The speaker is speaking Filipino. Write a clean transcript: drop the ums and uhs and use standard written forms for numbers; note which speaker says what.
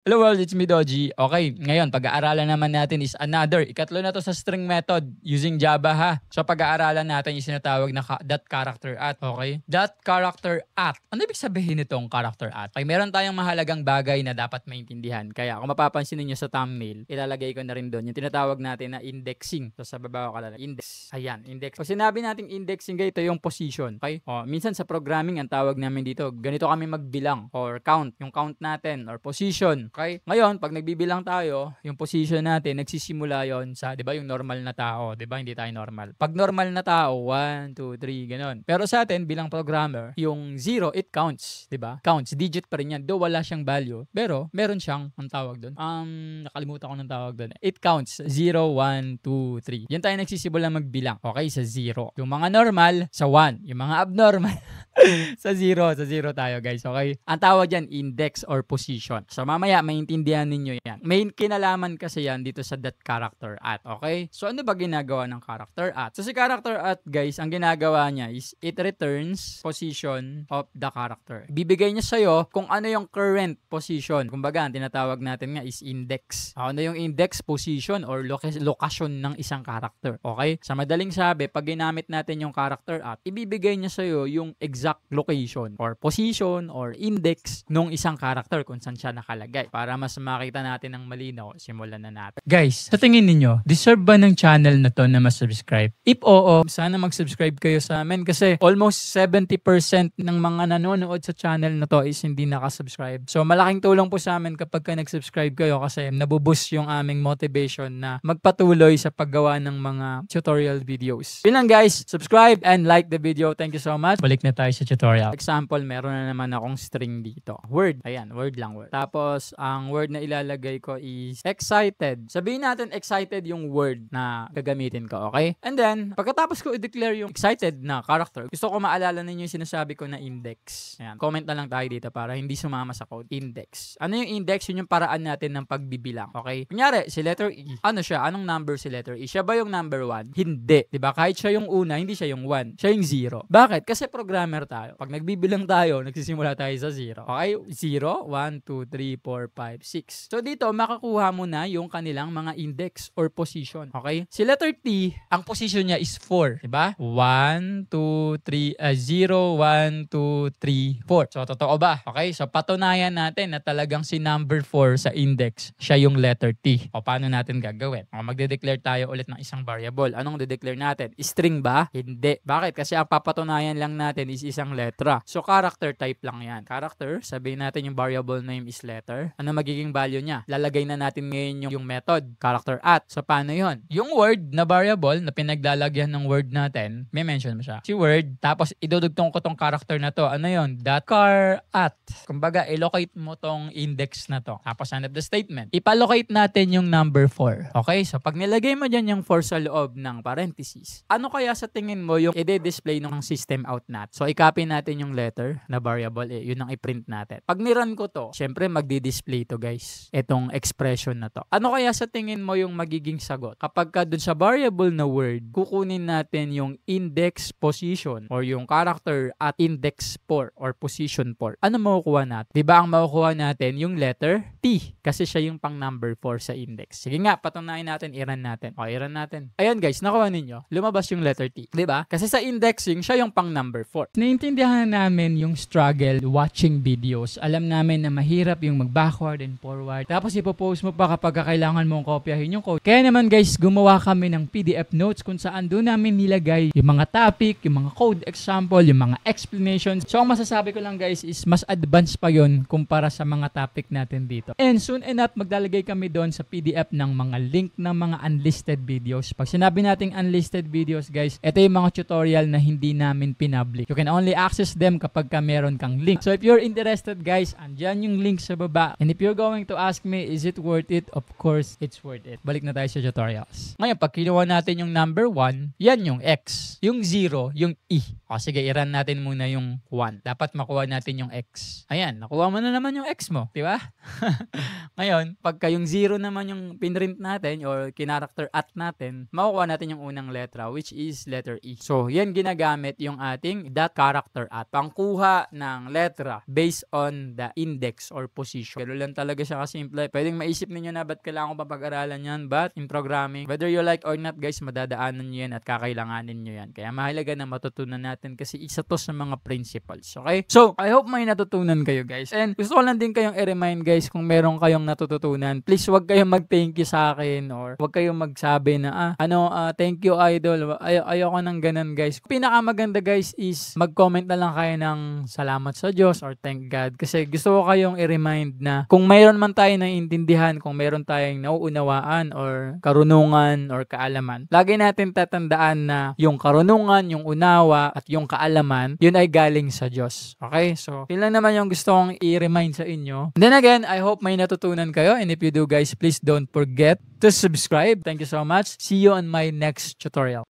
Speaker 1: Hello world, it's me Doji. Okay, ngayon pag-aaralan naman natin is ikatlo na to sa string method using Java ha. So pag-aaralan natin yung sinatawag na dot character at. Okay? Dot character at. Ano ibig sabihin nitong character at? Okay, meron tayong mahalagang bagay na dapat maintindihan. Kaya kung mapapansin niyo sa thumbnail, ilalagay ko na rin doon yung tinatawag natin na indexing. So sa baba ko kalala, index. Ayan, index. So sinabi nating indexing, ito yung position. Okay? Minsan sa programming ang tawag namin dito, ganito kami magbilang or count. Yung count natin or position. Okay? Ngayon, pag nagbibilang tayo, yung position natin, nagsisimula yon sa, di ba, yung normal na tao. Di ba, hindi tayo normal. Pag normal na tao, 1, 2, 3, ganon. Pero sa atin, bilang programmer, yung 0, it counts. Di ba? Counts. Digit pa rin yan. Though wala siyang value. Pero, meron siyang, ang tawag doon. Nakalimutan ko ng tawag doon. It counts. 0, 1, 2, 3. Yan tayo nagsisimula magbilang. Okay? Sa 0. Yung mga normal, sa 1. Yung mga abnormal, sa 0. Sa 0 tayo, guys. Okay? Ang tawag dyan, index or position. So, mamaya, maintindihan ninyo yan. May kinalaman kasi yan dito sa dot character at. Okay? So, ano ba ginagawa ng character at? So, si character at, guys, ang ginagawa niya is it returns position of the character. Bibigay niya sa'yo kung ano yung current position. Kumbaga, ang tinatawag natin nga is index. Ano yung index position or location ng isang character. Okay? Sa madaling sabi, pag ginamit natin yung character at, ibibigay niya sa'yo yung exact location or position or index nung isang character kung saan siya nakalagay. Para mas makita natin ng malinaw, simulan na natin. Guys, sa tingin ninyo, deserve ba ng channel na to na mas-subscribe? If oo, sana mag-subscribe kayo sa amin kasi almost 70% ng mga nanonood sa channel na to is hindi nakasubscribe. So malaking tulong po sa amin kapag ka nag-subscribe kayo kasi nabuboost yung aming motivation na magpatuloy sa paggawa ng mga tutorial videos. Yun lang guys, subscribe and like the video. Thank you so much. Balik na tayo sa tutorial. Example, meron na naman akong string dito. Word. Ayan, word lang word. Tapos, ang word na ilalagay ko is excited. Sabihin natin excited yung word na gagamitin ko, okay? And then, pagkatapos ko i-declare yung excited na character, gusto ko maalala ninyo yung sinasabi ko na index. Ayan, comment na lang tayo dito para hindi sumama sa code. Index. Ano yung index? Yun yung paraan natin ng pagbibilang, okay? Kunyari, si letter E. Ano siya? Anong number si letter E? Siya ba yung number 1? Hindi. Diba? Kahit siya yung una, hindi siya yung 1. Siya yung 0. Bakit? Kasi programmer tayo. Pag nagbibilang tayo, nagsisimula tayo sa 0. Okay? 0, 1, 2, 3, 4, 5, 6. So dito, makakuha mo na yung kanilang mga index or position. Okay? Si letter T, ang position niya is 4. Diba? 1, 2, 3, 0, 1, 2, 3, 4. So, totoo ba? Okay? So, patunayan natin na talagang si number 4 sa index, siya yung letter T. O, paano natin gagawin? O, magde-declare tayo ulit ng isang variable. Anong de-declare natin? String ba? Hindi. Bakit? Kasi ang papatunayan lang natin is isang letra. So, character type lang yan. Character, sabihin natin yung variable name is letter. Ano magiging value niya? Lalagay na natin ngayon yung method, character at. So, paano yon? Yung word na variable na pinaglalagyan ng word natin, may mention mo siya. Si word, tapos idudugtong ko tong character na to. Ano yon? Dot char at. Kumbaga, ilocate mo tong index na to. Tapos, end of the statement. Ipalocate natin yung number 4. Okay? So, pag nilagay mo dyan yung 4 sa loob ng parentheses, ano kaya sa tingin mo yung i-display ng system out natin? So, i-copy natin yung letter na variable. Yun ang i-print natin. Pag nirun ko to, syempre magdi-display to guys. Itong expression na to. Ano kaya sa tingin mo yung magiging sagot? Kapag ka dun sa variable na word, kukunin natin yung index position or yung character at index 4 or position 4. Ano makukuha natin? Diba ang makukuha natin yung letter T kasi siya yung pang number 4 sa index. Sige nga, patunayan natin, i-run natin. O, i-run natin. Ayan guys, nakuha ninyo. Lumabas yung letter T. Diba? Kasi sa indexing, siya yung pang number 4. Naintindihan namin yung struggle watching videos. Alam namin na mahirap yung mag-backward and forward. Tapos ipopost mo pa kapag kailangan mong kopyahin yung code. Kaya naman guys, gumawa kami ng PDF notes kung saan doon namin nilagay yung mga topic, yung mga code example, yung mga explanations. So ang masasabi ko lang guys is mas advanced pa yon kumpara sa mga topic natin dito. And soon enough, maglalagay kami doon sa PDF ng mga link ng mga unlisted videos. Pag sinabi nating unlisted videos guys, ito yung mga tutorial na hindi namin pinpublic. You can only access them kapag ka meron kang link. So if you're interested guys, andyan yung link sa baba. And if you're going to ask me, is it worth it? Of course, it's worth it. Balik na tayo sa tutorials. Ngayon, pag kinuha natin yung number 1, yan yung X. Yung 0, yung E. O sige, i-run natin muna yung 1. Dapat makuha natin yung X. Ayan, nakuha mo na naman yung X mo. Diba? Ngayon, pagka yung 0 naman yung pinrint natin or kinaracter at natin, makukuha natin yung unang letra which is letter E. So, yan ginagamit yung ating .character at pangkuha ng letra based on the index or position. Pero lang talaga siya kasimple. Pwedeng maisip ninyo na ba't kailangan ko papag-aralan yan, but in programming, whether you like or not guys, madadaanan nyo yan at kakailanganin nyo yan. Kaya mahalaga na matutunan natin kasi isa to sa mga principles. Okay? So, I hope may natutunan kayo guys. And gusto ko lang din kayong i-remind guys kung meron kayong natututunan, please wag kayong mag-thank you sa akin or wag kayong magsabi na thank you idol. Ayoko nang ganun guys. Pinakamaganda guys is mag-comment na lang kayo ng salamat sa Diyos or thank God. Kasi gusto ko kayong i-remind na kung mayroon man tayo naiintindihan, kung mayroon tayong nauunawaan or karunungan or kaalaman, lagi natin tatandaan na yung karunungan, yung unawa at yung kaalaman, yun ay galing sa Diyos. Okay? So, yun lang naman yung gusto kong i-remind sa inyo. And then again, I hope may natutunan kayo. And if you do guys, please don't forget to subscribe. Thank you so much. See you on my next tutorial.